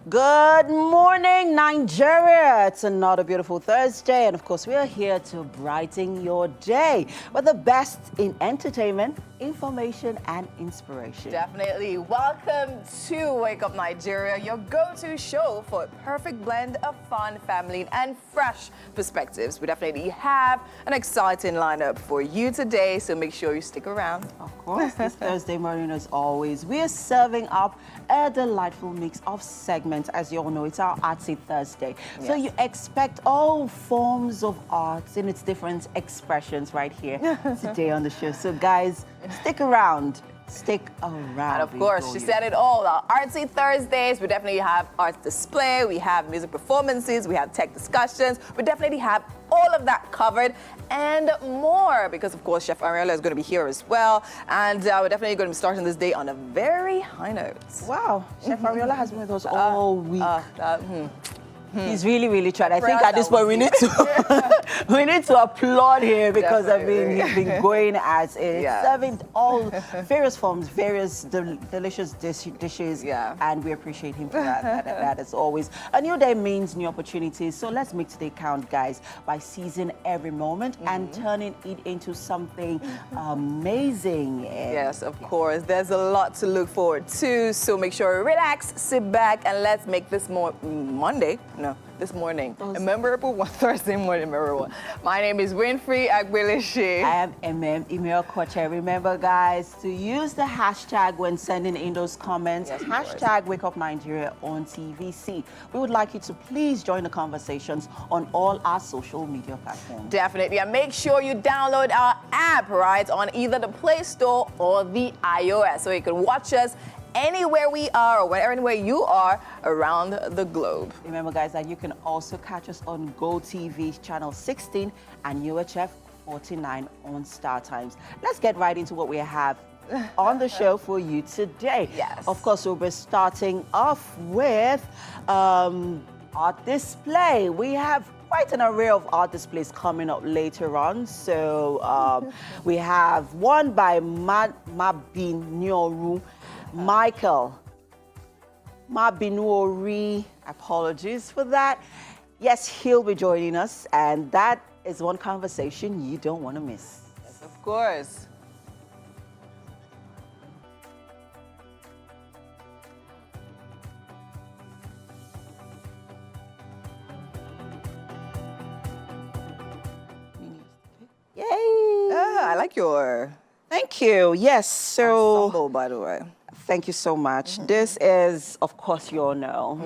Good morning, Nigeria. It's another beautiful Thursday, and of course, we are here to brighten your day with the best in entertainment, information, and inspiration. Definitely. Welcome to Wake Up Nigeria, your go-to show for a perfect blend of fun, family, and fresh perspectives. We definitely have an exciting lineup for you today, so make sure you stick around. Of course, this Thursday morning, as always, we are serving up a delightful mix of segments. As you all know, it's our Artsy Thursday. Yes. So you expect all forms of arts in its different expressions right here today on the show. So guys, stick around. Stick around. And of course, she said it all. Our Artsy Thursdays, we definitely have art display, we have music performances, we have tech discussions. We definitely have all of that covered and more because, of course, Chef Ariella is going to be here as well. And we're definitely going to be starting this day on a very high note. Wow, Chef Ariella has been with us all week. He's really tried. I think at this point we need to applaud him because Definitely. he's been going at it, Yeah. serving all various forms, various delicious dishes, and we appreciate him for that as always. A new day means new opportunities, so let's make today count, guys, by seizing every moment and turning it into something amazing. Yes, of course. There's a lot to look forward to, so make sure you relax, sit back, and let's make this this morning a memorable one. Thursday morning memorable one. My name is Winfrey Agbeleshi. I am Email Koche. Remember, guys, to use the hashtag when sending in those comments. Yes, hashtag WakeUpNigeriaontvc. We would like you to please join the conversations on all our social media platforms. Definitely, and make sure you download our app, right, on either the Play Store or the iOS, so you can watch us anywhere we are or anywhere you are around the globe. Remember, guys, that you can also catch us on GOTV channel 16 and UHF 49 on StarTimes. Let's get right into what we have on the show for you today. Yes. Of course, we'll be starting off with art display. We have quite an array of art displays coming up later on. So we have one by Mabinyoru Michael Mabinori, apologies for that. Yes, he'll be joining us, and that is one conversation you don't want to miss. Yes, of course. Yay! I like your Thank you. Yes, so ensemble, by the way. thank you so much. This is, of course, you all know,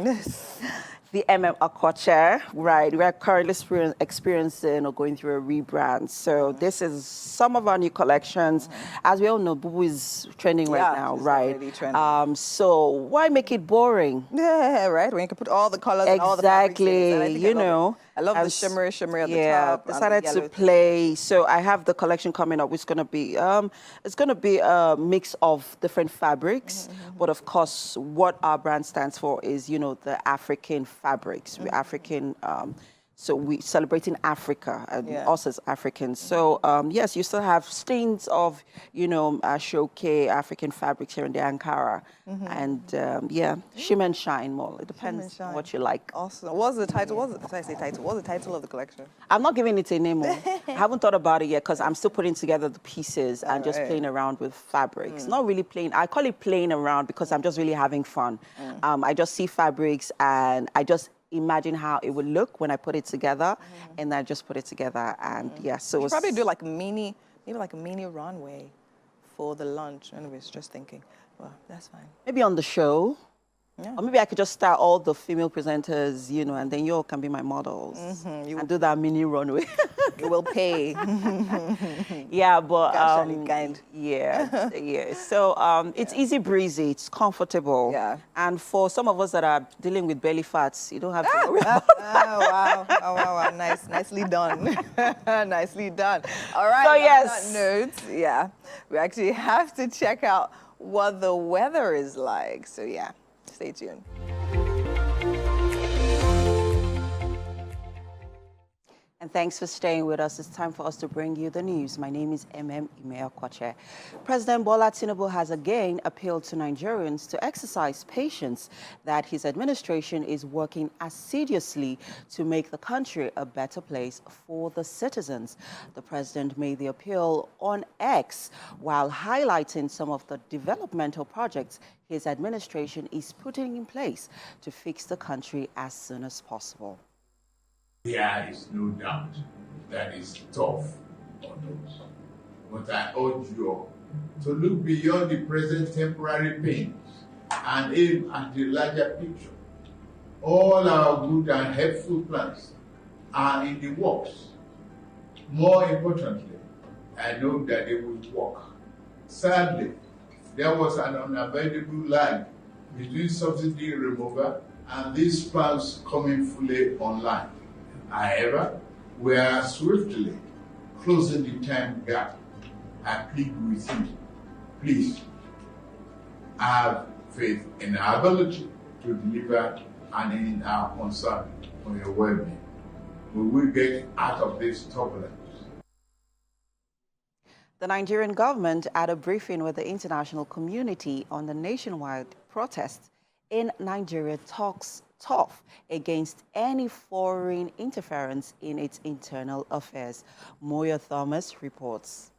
the Akoche, right? We're currently experiencing or going through a rebrand. So this is some of our new collections. As we all know, Bubu is trending right now, it's right? already trending. So why make it boring? Yeah, right. When you can put all the colors and all the fabrics in it. And I think You know. I love the shimmery at the top. Yeah, and the decided to yellow. play. So I have the collection coming up, which is going to be a mix of different fabrics. But of course, what our brand stands for is, you know, the African fabrics. We're African. So we celebrating Africa and us as Africans. So yes, you still have stains of, you know, shoke African fabrics here in the Ankara, and shimmer and shine more. It depends on what you like. Awesome. What's the title? What's the title of the collection? I'm not giving it a name. I haven't thought about it yet because I'm still putting together the pieces and just playing around with fabrics. Not really playing. I call it playing around because I'm just really having fun. I just see fabrics and I just imagine how it would look when I put it together, and I just put it together, and so You probably do like maybe like a mini runway for the lunch. Anyways, just thinking. Well, that's fine. maybe on the show. Yeah. Or maybe I could just start all the female presenters, you know, and then you all can be my models and do that mini runway. You will pay. Yeah, but kind. yeah. So it's easy breezy, it's comfortable. Yeah. And for some of us that are dealing with belly fats, you don't have to worry about Oh wow. Nicely done. Nicely done. All right. So, on yes. that note, we actually have to check out what the weather is like. So stay tuned. And And thanks for staying with us. It's time for us to bring you the news. My name is Ime Kwache. President Bola Tinubu has again appealed to Nigerians to exercise patience, that his administration is working assiduously to make the country a better place for the citizens. The president made the appeal on X while highlighting some of the developmental projects his administration is putting in place to fix the country as soon as possible. There is no doubt that it's tough on us. But I urge you all to look beyond the present temporary pains and aim at the larger picture. All our good and helpful plans are in the works. More importantly, I know that they will work. Sadly, there was an unavoidable lag between subsidy removal and these plans coming fully online. However, we are swiftly closing the time gap. I plead with you, please have faith in our ability to deliver and in our concern for your well-being. We will get out of this turbulence. The Nigerian government, at a briefing with the international community on the nationwide protests in Nigeria, talks tough against any foreign interference in its internal affairs. Moya Thomas reports.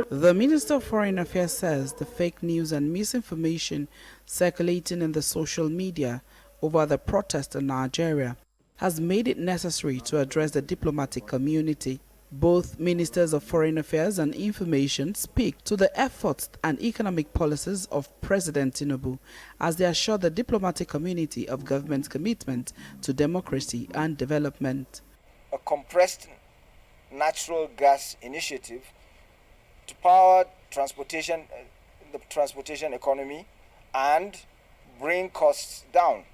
The Minister of Foreign Affairs says the fake news and misinformation circulating in the social media over the protest in Nigeria has made it necessary to address the diplomatic community. Both Ministers of Foreign Affairs and Information speak to the efforts and economic policies of President Tinubu as they assure the diplomatic community of government's commitment to democracy and development. A compressed natural gas initiative to power the transportation economy and bring costs down.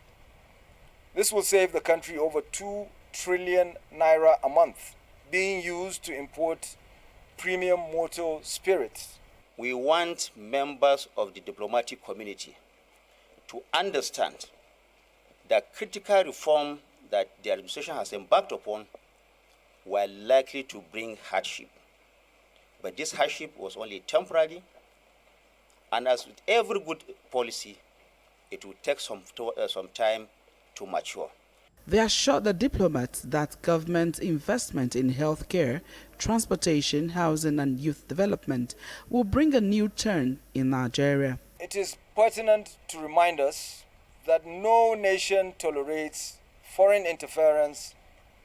This will save the country over 2 trillion naira a month, being used to import premium motor spirits. We want members of the diplomatic community to understand that critical reform that the administration has embarked upon were likely to bring hardship. But this hardship was only temporary, and as with every good policy, it will take some time to mature. They assured the diplomats that government investment in healthcare, transportation, housing and youth development will bring a new turn in Nigeria. It is pertinent to remind us that no nation tolerates foreign interference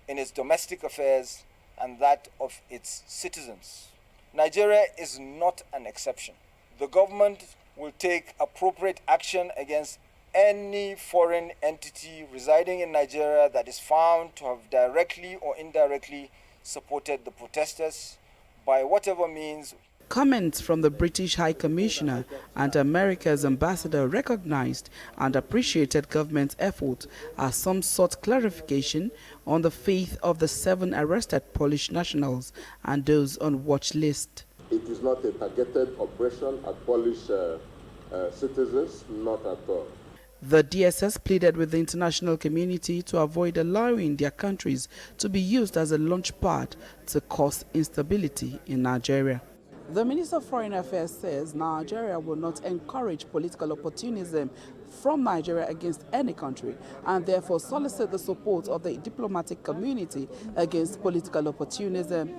in its domestic affairs and that of its citizens. Nigeria is not an exception. The government will take appropriate action against any foreign entity residing in Nigeria that is found to have directly or indirectly supported the protesters by whatever means. Comments from the British High Commissioner and America's ambassador recognized and appreciated government's effort as some sought clarification on the fate of the 7 arrested Polish nationals and those on watch list. It is not a targeted operation at Polish citizens, not at all. The DSS pleaded with the international community to avoid allowing their countries to be used as a launchpad to cause instability in Nigeria. The Minister of Foreign Affairs says Nigeria will not encourage political opportunism from Nigeria against any country and therefore solicit the support of the diplomatic community against political opportunism.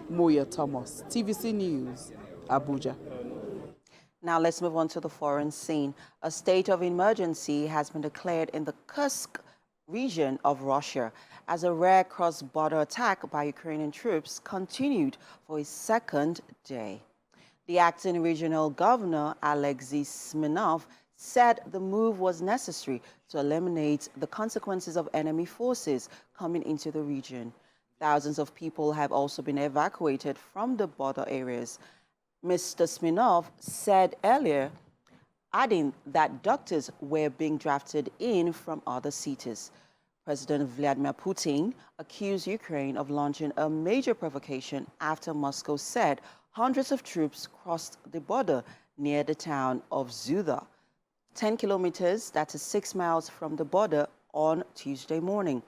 Moya Thomas, TVC News, Abuja. Now let's move on to the foreign scene. A state of emergency has been declared in the Kursk region of Russia as a rare cross-border attack by Ukrainian troops continued for its second day. The acting regional governor, Alexei Smirnov, said the move was necessary to eliminate the consequences of enemy forces coming into the region. Thousands of people have also been evacuated from the border areas. Mr. Smirnov said earlier, adding that doctors were being drafted in from other cities. President Vladimir Putin accused Ukraine of launching a major provocation after Moscow said hundreds of troops crossed the border near the town of Zuda. 10 kilometers, that is 6 miles from the border, on Tuesday morning.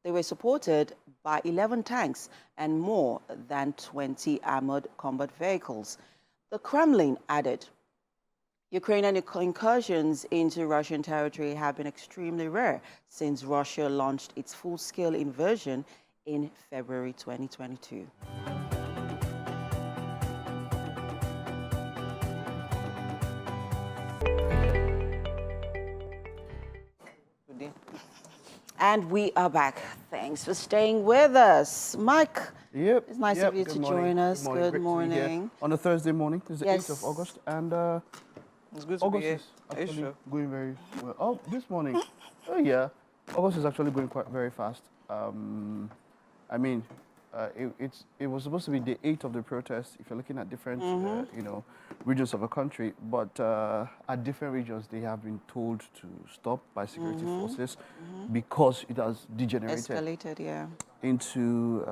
They were supported by 11 tanks and more than 20 armored combat vehicles. The Kremlin added, Ukrainian incursions into Russian territory have been extremely rare since Russia launched its full-scale invasion in February 2022. And we are back. Thanks for staying with us. Mike, yep, it's nice of you to join us. Good morning. On a Thursday morning, it's the 8th of August, and it's good to August be here. is actually going very well. Oh, this morning, oh yeah, August is actually going quite very fast. I mean, it was supposed to be the 8th of the protest. If you're looking at different, regions of a country, but at different regions they have been told to stop by security forces because it has degenerated, escalated, into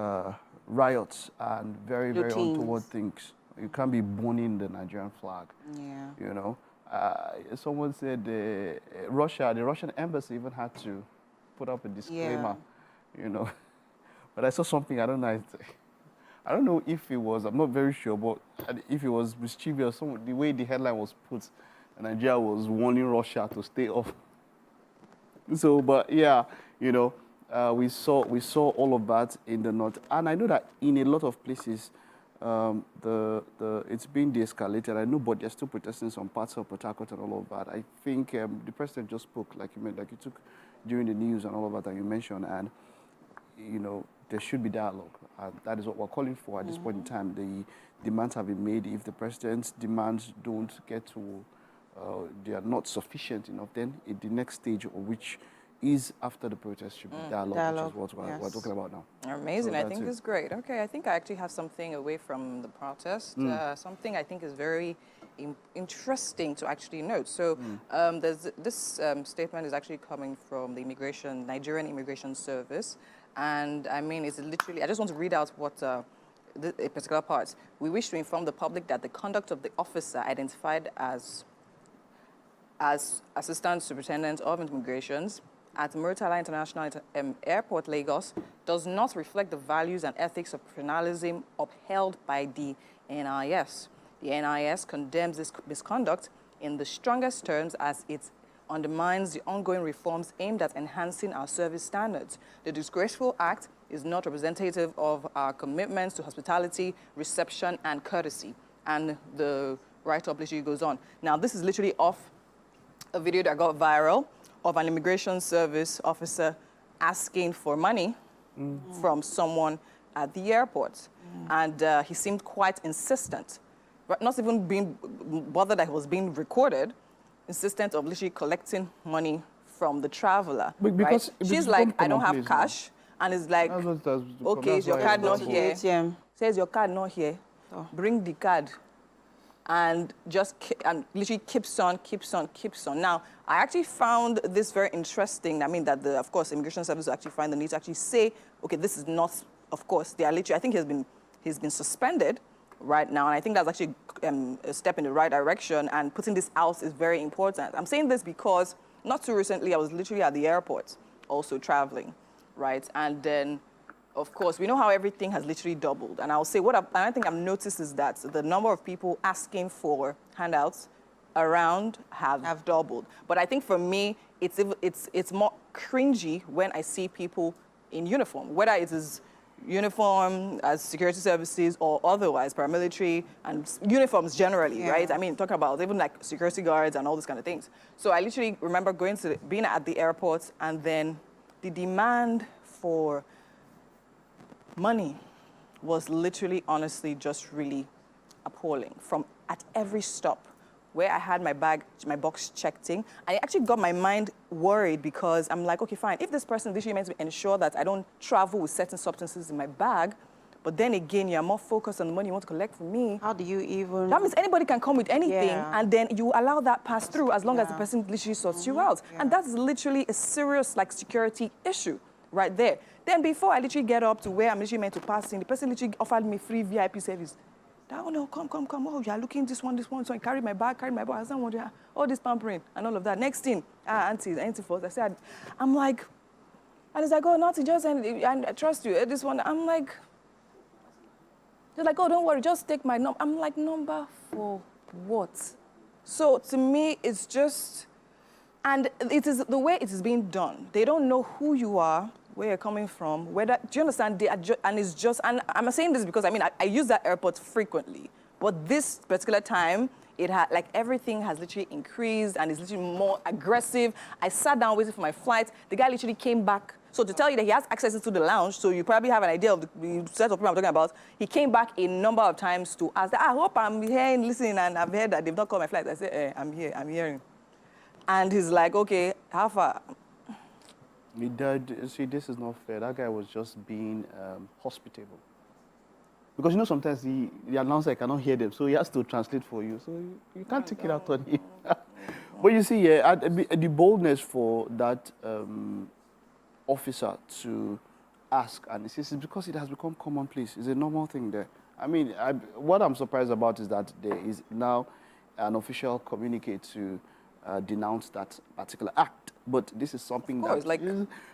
riots and very untoward things. You can't be burning the Nigerian flag. You know, someone said the Russian embassy even had to put up a disclaimer. You know. But I saw something, I don't know if it was, I'm not very sure, but if it was mischievous, the way the headline was put, Nigeria was warning Russia to stay off. So, but yeah, you know, we saw all of that in the north. And I know that in a lot of places, it's been de-escalated. I know, but they're still protesting some parts of Port Harcourt and all of that. I think the president just spoke, like you took during the news and all of that you mentioned, and, you know, there should be dialogue. That is what we're calling for at this point in time. The demands have been made. If the president's demands don't get to, they are not sufficient enough, then the next stage, which is after the protest, should be dialogue, which is what we're talking about now. Amazing. So I think it's great. Okay, I think I actually have something away from the protest. Something I think is very interesting to actually note. So there's this statement is actually coming from the Nigerian Immigration Service. And I mean, it's literally, I just want to read out what a particular part. We wish to inform the public that the conduct of the officer identified as Assistant Superintendent of Immigrations at Murtala International Airport, Lagos, does not reflect the values and ethics of professionalism upheld by the NIS. The NIS condemns this misconduct in the strongest terms as it undermines the ongoing reforms aimed at enhancing our service standards. The disgraceful act is not representative of our commitments to hospitality, reception, and courtesy. And the write-up literally goes on. Now, this is literally off a video that got viral of an immigration service officer asking for money from someone at the airport. And he seemed quite insistent, not even being bothered that he was being recorded, insistent of literally collecting money from the traveler. Because she's like, I don't have cash. And it's like, okay, is your card not here? Says your card not here. Bring the card. And just literally keeps on. Now, I actually found this very interesting. I mean, that of course, Immigration Service will actually find the need to actually say, okay, this is not, of course, they are literally, I think he's been suspended right now, and I think that's actually a step in the right direction, and putting this out is very important. I'm saying this because not too recently, I was literally at the airport, also traveling, right? And then, of course, we know how everything has literally doubled. And I'll say I think I've noticed is that the number of people asking for handouts around have doubled. But I think for me, it's more cringy when I see people in uniform, whether it is uniform as security services or otherwise, paramilitary and uniforms generally, right? I mean, talking about even like security guards and all these kind of things. So I literally remember being at the airport, and then the demand for money was literally, honestly, just really appalling at every stop where I had my box checked in. I actually got my mind worried because I'm like, okay, fine. If this person literally meant to ensure that I don't travel with certain substances in my bag, but then again, you're more focused on the money you want to collect from me. How do you even... That means anybody can come with anything, and then you allow that pass through as long as the person literally sorts you out. And that's literally a serious, like, security issue right there. Then before I literally get up to where I'm literally meant to pass in, the person literally offered me free VIP service. Oh, no, come. Oh, you're looking this one. So I carry my bag. I don't want all this pampering and all of that. Next thing, auntie first. I'm like, And it's like, oh, nothing, just, and I trust you. This one, I'm like, they're like, oh, don't worry, just take my number. I'm like, number for what? So to me, it's just, and it is the way it is being done. They don't know who you are, where you're coming from, whether, do you understand? And it's just, and I'm saying this because, I mean, I use that airport frequently, but this particular time, it had, like, everything has literally increased and is literally more aggressive. I sat down waiting for my flight. The guy literally came back. So to tell you that he has access to the lounge, so you probably have an idea of the set of people I'm talking about, he came back a number of times to ask, I hope I'm hearing, listening, and I've heard that they've not called my flight. I said, I'm here, I'm hearing. And he's like, okay, how far? Me dad, see, this is not fair. That guy was just being hospitable. Because, you know, sometimes the announcer cannot hear them, so he has to translate for you. So you can't take it out on him. But you see, yeah, the boldness for that officer to ask, and it's because it has become commonplace. It's a normal thing there. I mean, what I'm surprised about is that there is now an official communique to denounce that particular act. But this is something that, like,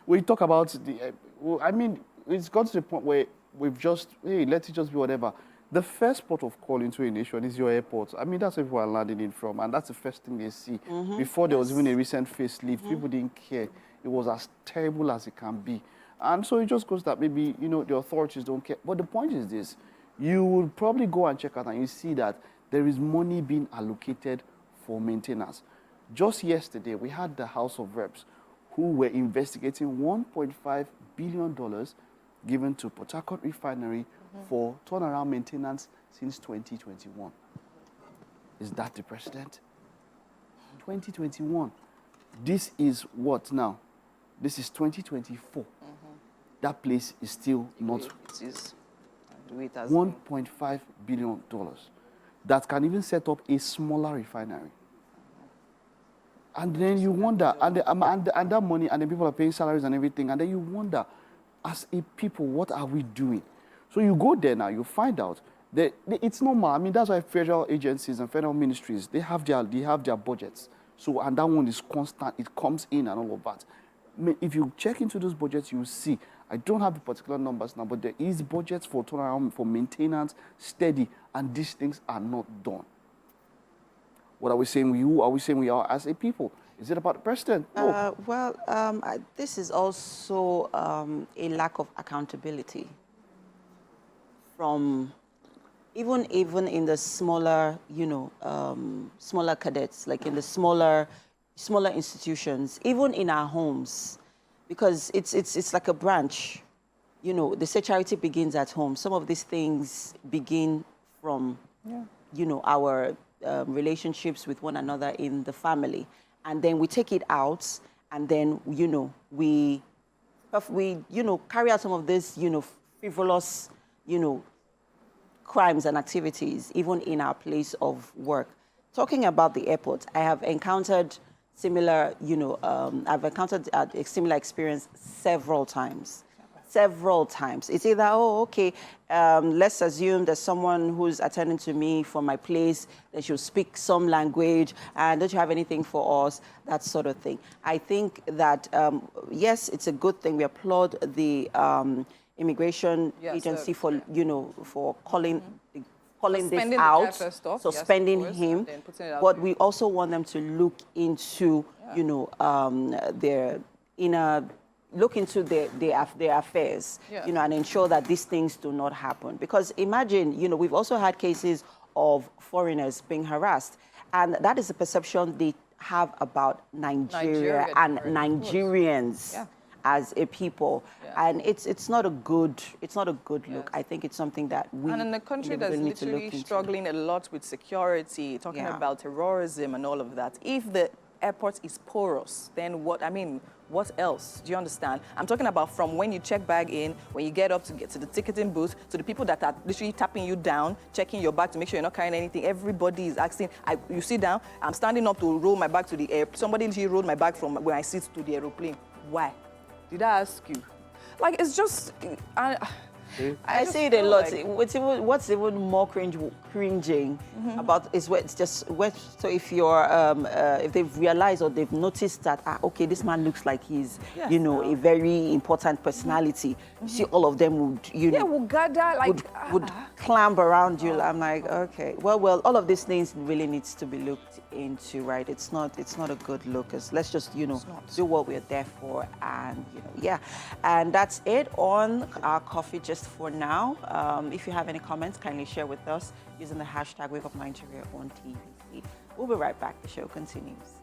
we talk about the, I mean, it's got to the point where we've just, hey, let it just be whatever. The first port of call into a nation is your airport. I mean, that's where people are landing in from, and that's the first thing they see. Before there was even a recent facelift, people didn't care. It was as terrible as it can be. And so it just goes that maybe, you know, the authorities don't care. But the point is this, you will probably go and check out and you see that there is money being allocated for maintenance. Just yesterday, we had the House of Reps who were investigating $1.5 billion given to Port Harcourt Refinery for turnaround maintenance since 2021. Is that the precedent? 2021. This is what now? This is 2024. That place is still not. It is. $1.5 billion. That can even set up a smaller refinery. And then you wonder, and that money, and then people are paying salaries and everything, and then you wonder, as a people, what are we doing? So you go there now, you find out that it's normal. I mean, that's why federal agencies and federal ministries, they have their budgets. So, and that one is constant, it comes in and all of that. If you check into those budgets, you see, I don't have the particular numbers now, but there is budgets for turnaround, for maintenance, steady, and these things are not done. What are we saying? Who are we saying we are as a people? Is it about the president? No. This is also a lack of accountability from even in the smaller, you know, smaller cadets, like in the smaller institutions, even in our homes, because it's like a branch. You know, they say charity begins at home. Some of these things begin from, you know, our relationships with one another in the family, and then we take it out, and then, you know, we you know, carry out some of this, you know, frivolous, you know, crimes and activities even in our place of work. Talking about the airport, I have encountered similar, you know, I've encountered a similar experience several times. It's either, oh, okay, let's assume there's someone who's attending to me from my place, they should speak some language, and don't you have anything for us, that sort of thing. I think that, yes, it's a good thing. We applaud the immigration agency for, you know, for calling this out, suspending him, but we also want them to look into, you know, their inner, look into their affairs, you know, and ensure that these things do not happen. Because imagine, you know, we've also had cases of foreigners being harassed, and that is the perception they have about Nigeria and Nigerians as a people, and it's not a good look. I think it's something that we, and in a country that's literally struggling a lot with security, talking about terrorism and all of that, if the airport is porous, then what, I mean, what else? Do you understand? I'm talking about from when you check bag in, when you get up to get to the ticketing booth, to the people that are literally tapping you down, checking your bag to make sure you're not carrying anything. Everybody is asking, you sit down, I'm standing up to roll my bag to the air. Somebody literally rolled my bag from where I sit to the aeroplane. Why? Did I ask you? Like, it's just, I see it a lot. What's even more cringing about is when it's just so if you're if they've realized or they've noticed that okay, this man looks like he's a very important personality. You see, all of them would would gather like would clamp around you. I'm like, okay, well, all of these things really needs to be looked into, right? It's not a good look. Let's just do what we're there for, and and that's it on our coffee just for now. If you have any comments, kindly share with us using the hashtag WakeUpNigeriaontvc. We'll be right back. The show continues.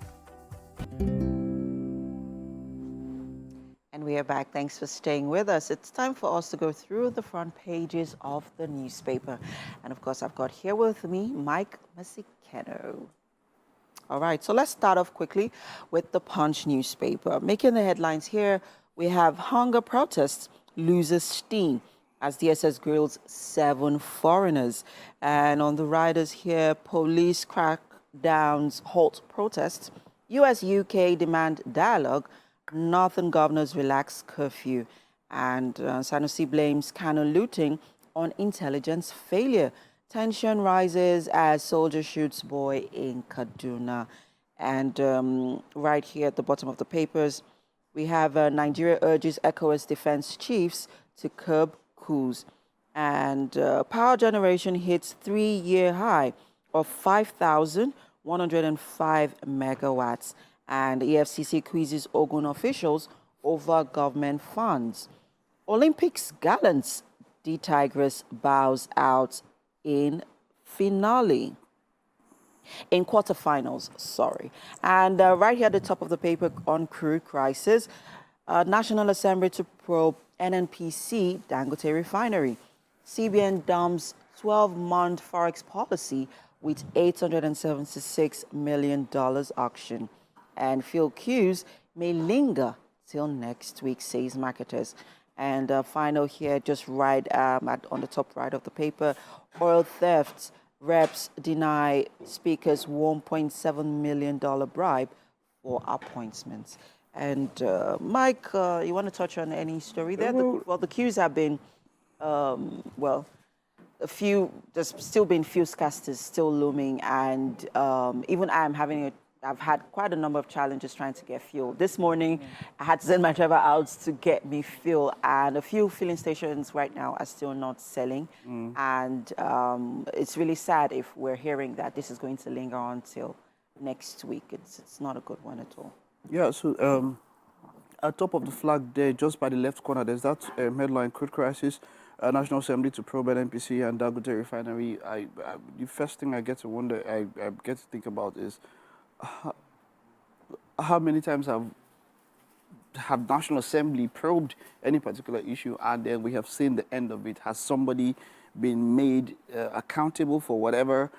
And we are back. Thanks for staying with us. It's time for us to go through the front pages of the newspaper. And of course, I've got here with me Mike Masikeno. All right, so let's start off quickly with the Punch newspaper. Making the headlines here, we have hunger protests loses steam as DSS grills 7 foreigners. And on the riders here, police crackdowns halt protests. US-UK demand dialogue. Northern governors relax curfew. And Sanusi blames Kano looting on intelligence failure. Tension rises as soldier shoots boy in Kaduna. And right here at the bottom of the papers, we have Nigeria urges ECOWAS defense chiefs to curb coups. And power generation hits 3-year high of 5,105 megawatts. And EFCC quizzes Ogun officials over government funds. Olympics gallants, the Tigress bows out in finale. In quarterfinals, sorry. And right here at the top of the paper on crude crisis, National Assembly to probe NNPC Dangote refinery. CBN dumps 12-month forex policy with $876 million auction. And fuel queues may linger till next week, says marketers. And final here, just right on the top right of the paper, oil thefts. Reps deny speakers $1.7 million bribe for appointments. And Mike, you want to touch on any story there? The queues have been, there's still been fuel scarcity still looming, and even I've had quite a number of challenges trying to get fuel. This morning, I had to send my driver out to get me fuel, and a few filling stations right now are still not selling. And it's really sad if we're hearing that this is going to linger on till next week. It's not a good one at all. Yeah, so at top of the flag there, just by the left corner, there's that headline, crude crisis, National Assembly to probe NNPC and Dangote refinery. The first thing I get to wonder, I get to think about is, how many times have National Assembly probed any particular issue, and then we have seen the end of it? Has somebody been made accountable for whatever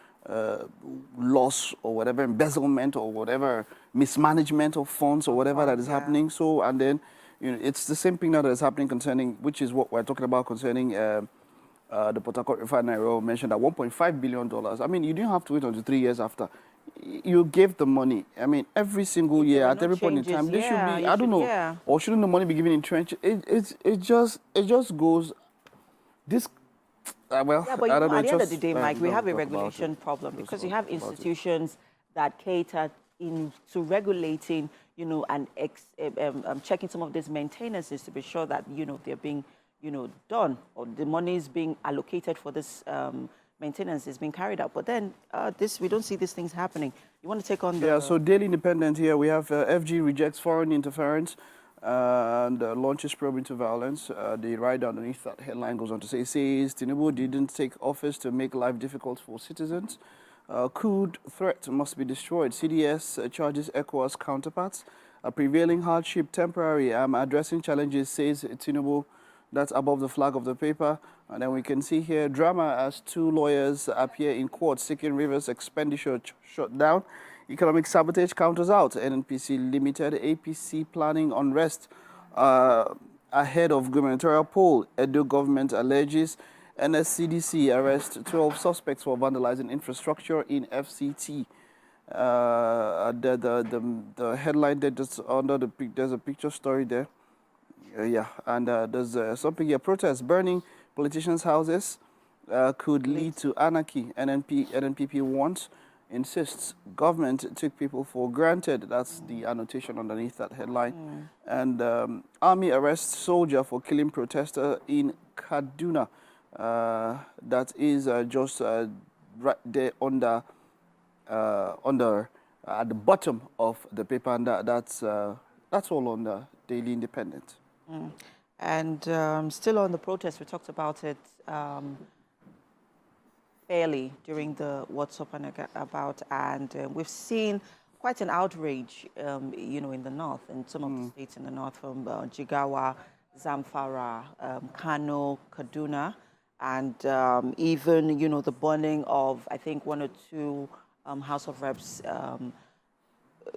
loss or whatever embezzlement or whatever mismanagement of funds or whatever that is happening? So, and then it's the same thing now that is happening concerning, which is what we're talking about concerning the Port Harcourt refinery. Mentioned at $1.5 billion. I mean, you didn't have to wait until 3 years after. You gave the money. I mean, every single year, at every point in time, there should be, I don't know, or shouldn't the money be given in trenches? It just goes, this, well, yeah, but I don't know. At the end of the day, Mike, we have a regulation problem because you have institutions that cater into regulating, and checking some of these maintenances to be sure that, they're being, done, or the money is being allocated for this maintenance is being carried out. But then we don't see these things happening. You want to take on the... Yeah, so Daily Independent here, we have FG rejects foreign interference and launches probe into violence. The right underneath that headline goes on to say, says Tinubu didn't take office to make life difficult for citizens. Coup threat must be destroyed. CDS charges ECOWAS counterparts. A prevailing hardship temporary. Addressing challenges, says Tinubu. That's above the flag of the paper. And then we can see here drama as 2 lawyers appear in court seeking Rivers expenditure shut down. Economic sabotage counters out. NNPC Limited, APC planning unrest ahead of gubernatorial poll. Edo government alleges NSCDC arrest 12 suspects for vandalizing infrastructure in FCT. The headline there, just under there's a picture story there. And there's something here, protests burning politicians' houses could lead to anarchy. NNPP warns, insists government took people for granted. That's the annotation underneath that headline. And army arrests soldier for killing protester in Kaduna. That is just right there under at the bottom of the paper, and that's all on the Daily Independent. And still on the protest, we talked about it fairly during the What's Up and About, and we've seen quite an outrage, in the north, in some of the states in the north, from Jigawa, Zamfara, Kano, Kaduna, and even, the burning of, I think, 1 or 2 House of Reps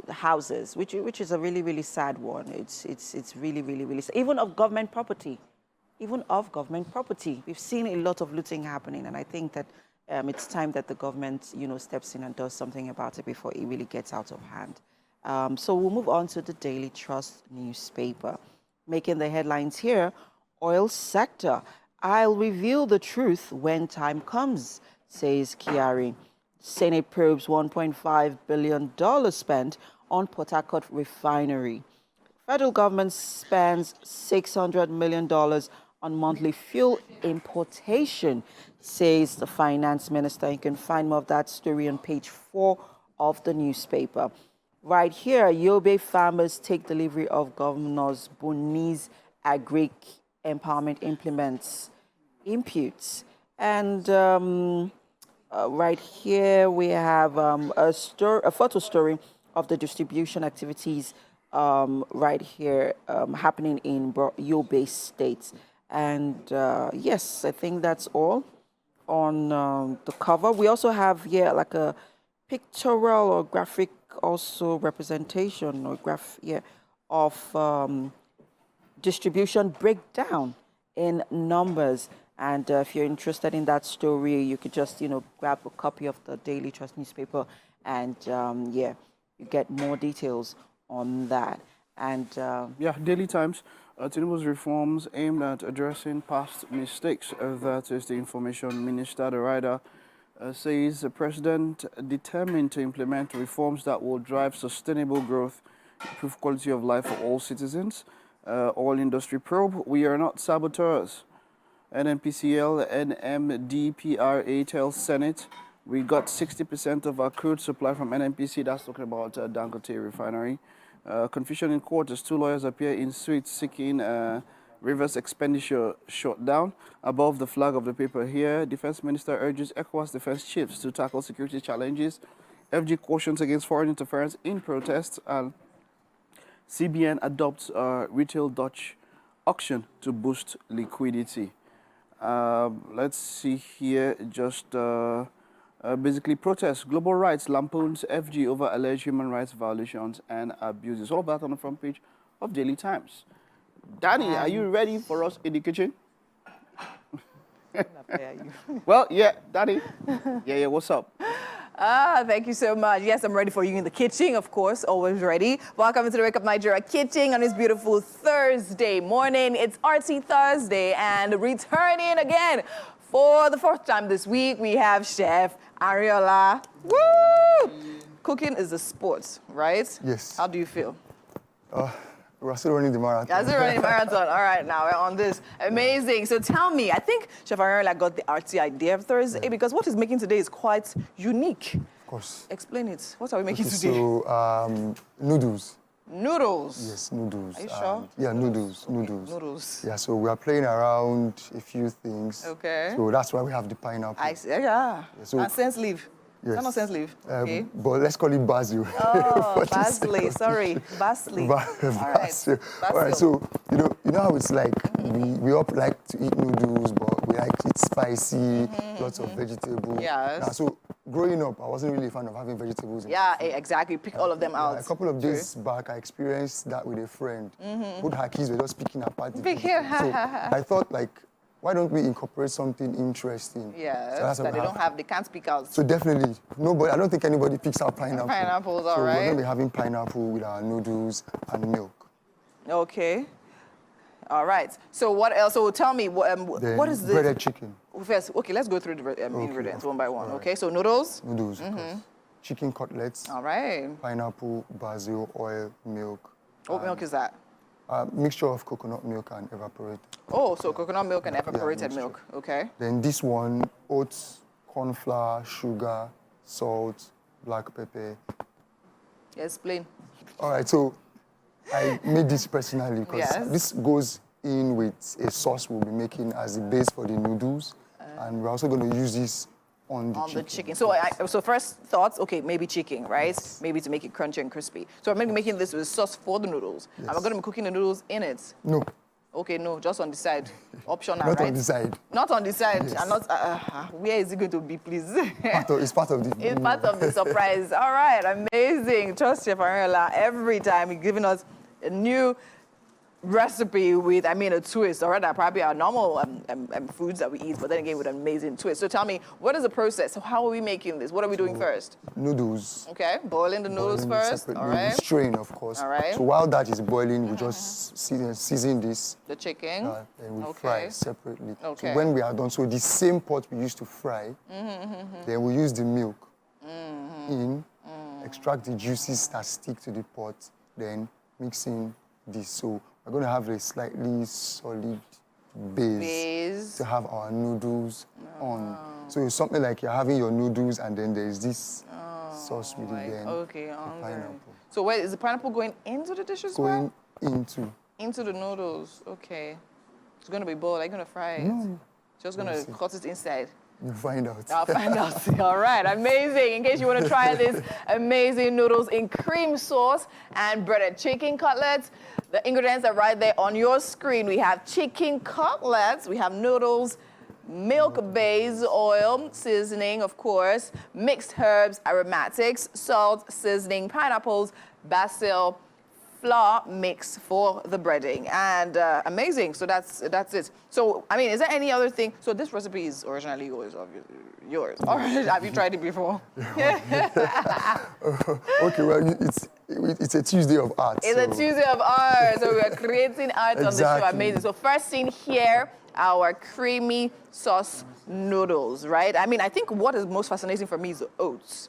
houses, which is a really, really sad one. It's really, really, really sad. Even of government property. We've seen a lot of looting happening, and I think that it's time that the government, steps in and does something about it before it really gets out of hand. So we'll move on to the Daily Trust newspaper. Making the headlines here, oil sector. I'll reveal the truth when time comes, says Kyari. Senate probes $1.5 billion spent on Port Harcourt refinery. Federal government spends $600 million on monthly fuel importation, says the finance minister. You can find more of that story on page 4 of the newspaper. Right here, Yobe farmers take delivery of Governor Boni's agri empowerment imputes. And right here, we have a photo story of the distribution activities right here happening in Yobe State. And yes, I think that's all on the cover. We also have here like a pictorial or graphic also representation or of distribution breakdown in numbers. And if you're interested in that story, you could just, grab a copy of the Daily Trust newspaper and, you get more details on that. And Daily Times. Tinubu's reforms aimed at addressing past mistakes. That is the information minister. The writer says the president determined to implement reforms that will drive sustainable growth, improve quality of life for all citizens. Oil industry probe. We are not saboteurs. NNPCL, NMDPRA tells Senate we got 60% of our crude supply from NNPC. That's talking about Dangote refinery. Confusion in court as 2 lawyers appear in suits seeking reverse expenditure shut down. Above the flag of the paper here, Defense Minister urges ECOWAS defense chiefs to tackle security challenges. FG cautions against foreign interference in protests. And CBN adopts retail Dutch auction to boost liquidity. Let's see here, just basically protests. Global Rights lampoons FG over alleged human rights violations and abuses. All that on the front page of Daily Times. Danny, are you ready for us in the kitchen? Well, yeah, Danny. Yeah, what's up? Thank you so much. Yes, I'm ready for you in the kitchen, of course, always ready. Welcome to the Wake Up Nigeria kitchen on this beautiful Thursday morning. It's RT Thursday, and returning again for the 4th time this week, we have Chef Ariola. Woo! Cooking is a sport, right? Yes. How do you feel? We're still running the marathon. Yeah, still running the marathon. All right, now we're on this. Amazing. So tell me, I think Chef Ariola got the RT idea of Thursday because what he's making today is quite unique. Of course. Explain it. What are we making today? So, noodles. Noodles? Yes, noodles. Are you sure? Yeah, noodles. Okay, noodles. Yeah, so we are playing around a few things. Okay. So that's why we have the pineapple. I see, yeah. So, and sense leaf. Yes. Not sense leaf. Okay. But let's call it basil. Oh, basil. Sorry, basil. Basil. All right. So you know how it's like. We all like to eat noodles, but we like it spicy, lots of vegetables. Yes. So growing up, I wasn't really a fan of having vegetables. Yeah, exactly. Pick all of them out. A couple of days back, I experienced that with a friend. Both her kids were just picking apart the vegetables. So I thought, like, why don't we incorporate something interesting? Yeah, so that they can't speak out. So definitely, nobody. I don't think anybody picks out pineapple. Pineapples, all so right. we're going to be having pineapple with our noodles and milk. Okay. All right. So what else? So tell me, what is this? Breaded chicken. First, okay, let's go through the ingredients one by one. Right. Okay, so noodles. Noodles, of course. Chicken cutlets. All right. Pineapple, basil, oil, milk. What milk is that? Mixture of coconut milk and evaporated. Oh, so coconut milk and evaporated milk. Okay. Then this one, oats, corn flour, sugar, salt, black pepper. Yes, plain. All right, so I made this personally because this goes in with a sauce we'll be making as the base for the noodles. And we're also going to use this on the chicken. So, so first thoughts, okay, maybe chicken, right? Yes. Maybe to make it crunchy and crispy. So I'm making this with sauce for the noodles. Yes. And we're going to be cooking the noodles in it. No. Okay, no, just on the side. Optional, not right? on the side. Not on the side. Yes. And not, where is it going to be, please? It's part of the... It's part of the surprise. All right, amazing. Trust Chef Ariola every time he's giving us a new recipe with, I mean, a twist, or rather probably our normal foods that we eat, but then again with an amazing twist. So tell me, what is the process? So how are we making this? What are we doing first? Noodles. Okay, boiling the noodles first. All right. Strain, of course. All right. So while that is boiling, we just season this. The chicken. And we fry separately. Okay. So when we are done, so the same pot we used to fry, then we use the milk extract the juices that stick to the pot, then mix in this. So we're going to have a slightly solid base to have our noodles on. So it's something like you're having your noodles and then there's this sauce with it then. Okay, pineapple. So where is the pineapple going into the dish as well? Going into the noodles. Okay. It's going to be boiled. Are you going to fry it? No. Just going to cut it inside. You'll find out. I'll find out. All right, amazing. In case you want to try this amazing noodles in cream sauce and breaded chicken cutlets, the ingredients are right there on your screen. We have chicken cutlets, we have noodles, milk-based oil, seasoning, of course, mixed herbs, aromatics, salt, seasoning, pineapples, basil, flour mix for the breading, and amazing. So that's it. So I mean, is there any other thing? So this recipe is originally yours. Or have you tried it before? Okay, well it's a Tuesday of art. It's a Tuesday of art. So we are creating art on the show. Amazing. So first thing here, our creamy sauce noodles, right? I mean, I think what is most fascinating for me is the oats,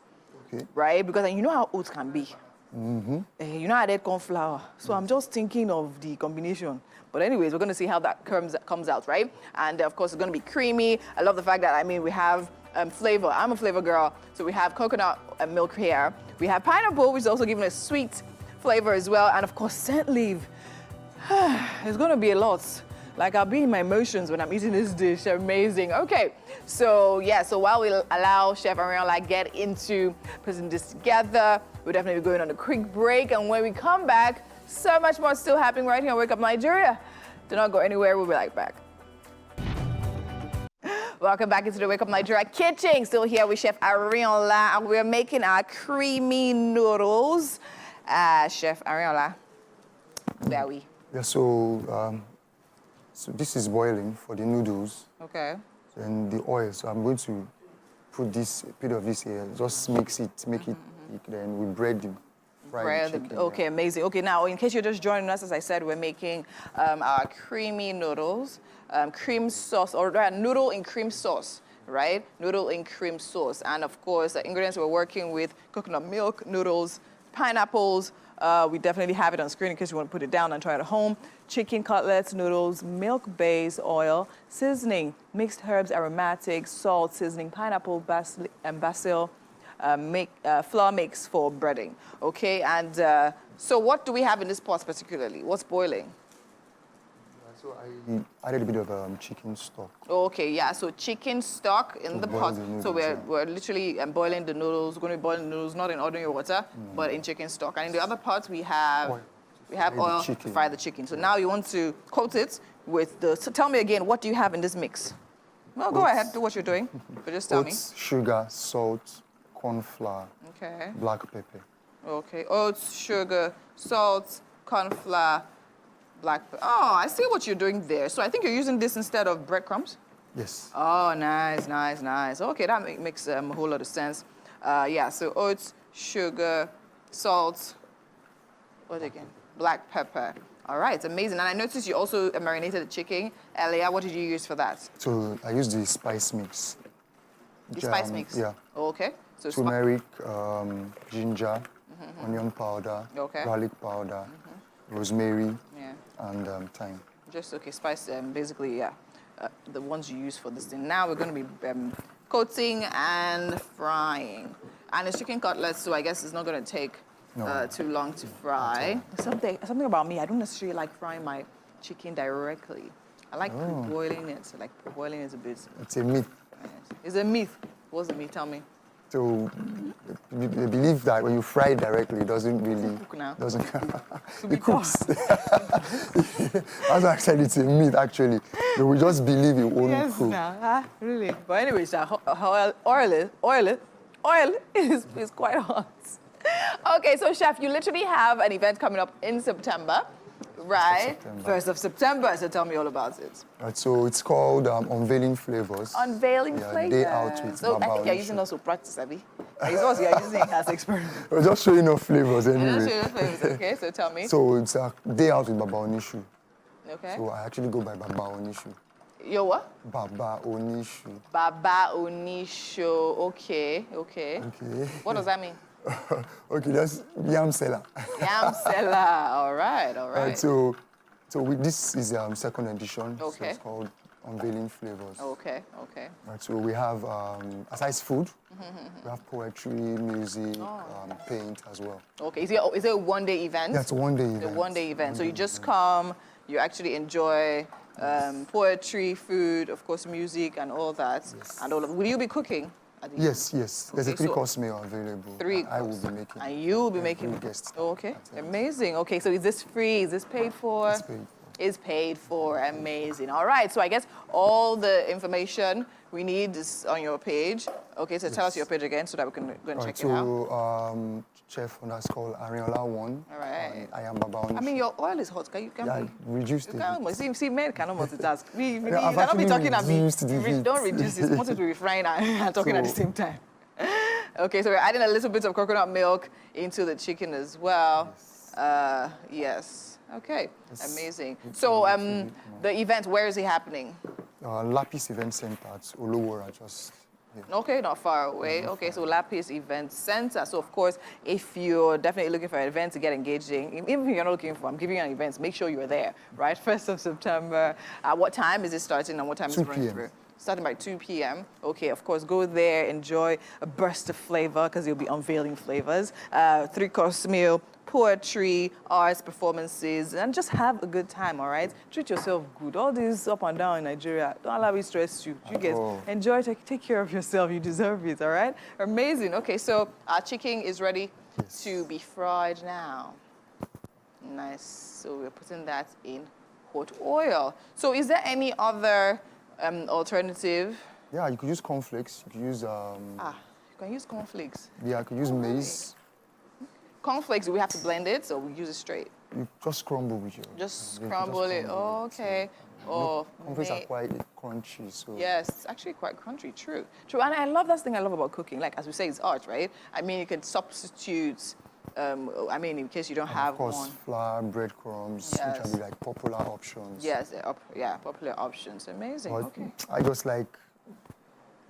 right? Because you know how oats can be. You know I did corn flour, so I'm just thinking of the combination. But anyways, we're going to see how that comes out, right? And of course, it's going to be creamy. I love the fact that, I mean, we have flavor. I'm a flavor girl, so we have coconut milk here. We have pineapple, which is also giving a sweet flavor as well. And of course, scent leaf. It's going to be a lot. Like, I'll be in my emotions when I'm eating this dish. Amazing. Okay, so yeah, so while we allow Chef Ariola get into putting this together, we're definitely going on a quick break. And when we come back, so much more still happening right here on Wake Up Nigeria. Do not go anywhere. We'll be right back. Welcome back into the Wake Up Nigeria kitchen. Still here with Chef Ariola, and we're making our creamy noodles. Chef Ariola, where are we? Yeah, so this is boiling for the noodles. Okay. And the oil. So I'm going to put this bit of this here. Just mix it, make it. Then we bread the fried chicken. Okay, amazing. Okay, now in case you're just joining us, as I said, we're making our creamy noodles, cream sauce, or noodle in cream sauce, right? Noodle in cream sauce. And of course, the ingredients we're working with: coconut milk, noodles, pineapples. We definitely have it on screen in case you want to put it down and try it at home. Chicken cutlets, noodles, milk-based oil, seasoning, mixed herbs, aromatics, salt, seasoning, pineapple, basil, flour mix for breading. Okay, and so what do we have in this pot particularly? What's boiling? So I added a bit of chicken stock. Okay, yeah, so chicken stock in the pot. So we're literally boiling the noodles. We're going to be boiling the noodles, not in ordinary water, but in chicken stock. And in the other pot, we have oil to fry the chicken. So now you want to coat it with the... So tell me again, what do you have in this mix? Well, go ahead, do what you're doing, but just tell me. Oats, sugar, salt, corn flour, black pepper. Okay, oats, sugar, salt, corn flour, black pepper. Oh, I see what you're doing there. So I think you're using this instead of breadcrumbs? Yes. Oh, nice, nice, nice. Okay, that makes a whole lot of sense. Yeah, so oats, sugar, salt, what again? Black pepper. All right, amazing. And I noticed you also marinated the chicken earlier. What did you use for that? So I used the spice mix. The spice mix? Yeah. Oh, okay. So turmeric, ginger, onion powder, garlic powder, rosemary, and thyme. Just, okay, spice, basically, yeah, the ones you use for this thing. Now we're going to be coating and frying. And it's chicken cutlets, so I guess it's not going to take too long to fry. Something about me, I don't necessarily like frying my chicken directly. I like boiling it. So like boiling is a bit... It's a myth. It's a myth. What's the myth? Tell me. So they believe that when you fry it directly, it doesn't really... Cook now. Doesn't... It cooks. That's actually, it's a myth, actually. They will just believe it won't cook. Now. Really? But anyways, oil is quite hot. Okay, so Chef, you literally have an event coming up in September, right? 1st of September, so tell me all about it. Right, so it's called Unveiling Flavors. Unveiling Flavors. Day out with So I think you're using us to practice, Abby. It's what you're using as experiment. We're just showing off flavors anyway. Just showing off flavors, okay, so tell me. So it's a day out with Baba Onishu. Okay. So I actually go by Baba Onishu. Yo, what? Baba Onishu. Baba Onishu. Okay. What does that mean? Okay, that's yam seller. Yam seller. All right. So this is second edition. Okay. So it's called Unveiling Flavors. Okay. Right, so we have, aside food, we have poetry, music, paint as well. Okay, is it a one-day event? Yeah, it's a one-day event. A one-day event. So you just come, you actually enjoy poetry, food, of course, music, and all that. Yes. And all of. Will you be cooking? Yes. There's a Okay, 3-course meal available. I will be making. And you will be making. Guests. Okay, amazing. Okay, so is this free? Is this paid for? It's paid for. Is paid for. Amazing. All right, so I guess all the information we need is on your page. Okay, so tell us your page again so that we can go and check it out. So, Chef -- Ariola1. All right. I am Baba Onishu. I mean, your oil is hot. Can you reduce it. See, men cannot multitask. We I've cannot be talking at me. the Don't reduce it. Want it to be frying and talking at the same time. Okay, so we're adding a little bit of coconut milk into the chicken as well. Yes. Okay, amazing. So the event, where is it happening? Lapis Event Center at Olowora, just here. Okay, not far away. Okay, so Lapis Event Center. So of course, if you're definitely looking for an event to get engaged in, even if you're not looking for, I'm giving you an event, make sure you're there, right? 1st of September. What time is it starting and what time is it running through? Starting by 2 p.m. Okay, of course, go there, enjoy a burst of flavor because you'll be unveiling flavors. 3-course meal, poetry, arts, performances, and just have a good time, all right? Treat yourself good. All this up and down in Nigeria, don't allow it to stress you. You guys enjoy, take care of yourself. You deserve it, all right? Amazing. Okay, so our chicken is ready to be fried now. Nice. So we're putting that in hot oil. So is there any other alternative? Yeah, you could use cornflakes. You could use... you can use cornflakes. Yeah, I could use maize. Cornflakes, do we have to blend it, or we use it straight? You just crumble with your... Just crumble it. Oh, okay. Cornflakes are quite crunchy, so... Yes, it's actually quite crunchy, true. And I love that thing I love about cooking. Like, as we say, it's art, right? I mean, you can substitute... in case you don't have one. Of course, flour, breadcrumbs, which can be like popular options. Yes, popular options. Amazing. But okay. I just like...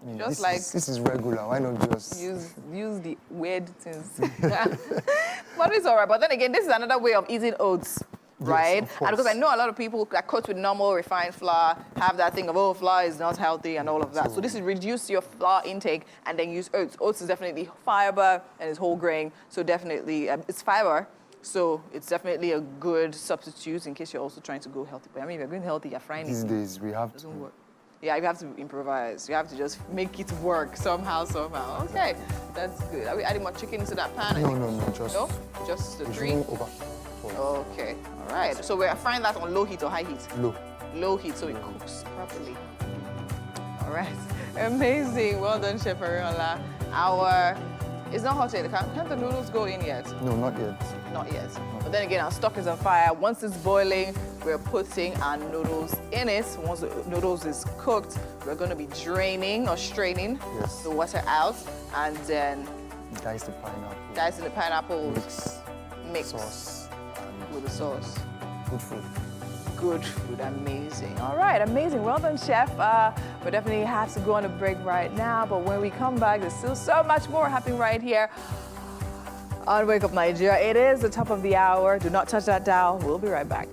this is regular. Why not just... Use the weird things. But it's all right. But then again, this is another way of eating oats. Right? Yes, of course. And because I know a lot of people that cook with normal refined flour have that thing of, flour is not healthy and all of that. So this is reduce your flour intake and then use oats. Oats is definitely fiber and it's whole grain. So definitely, it's fiber. So it's definitely a good substitute in case you're also trying to go healthy. But I mean, if you're going healthy, you're frying These days, we have to... work. Yeah, you have to improvise. You have to just make it work somehow. Okay, that's good. Are we adding more chicken into that pan? No, just... No? Just the 3? Over. Okay, all right. So we're frying that on low heat or high heat? Low. Low heat, so it cooks properly. All right, amazing. Well done, Chef Ariola. It's not hot yet. Can't the noodles go in yet? No, not yet. Not yet. But then again, our stock is on fire. Once it's boiling, we're putting our noodles in it. Once the noodles is cooked, we're going to be draining or straining the water out, and then dice the pineapple. Dice the pineapple. Mix Mix sauce with the sauce. good food. Good food, amazing. All right, amazing. Well done, Chef. We definitely have to go on a break right now, but when we come back, there's still so much more happening right here on Wake Up Nigeria. It is the top of the hour. Do not touch that dial. We'll be right back.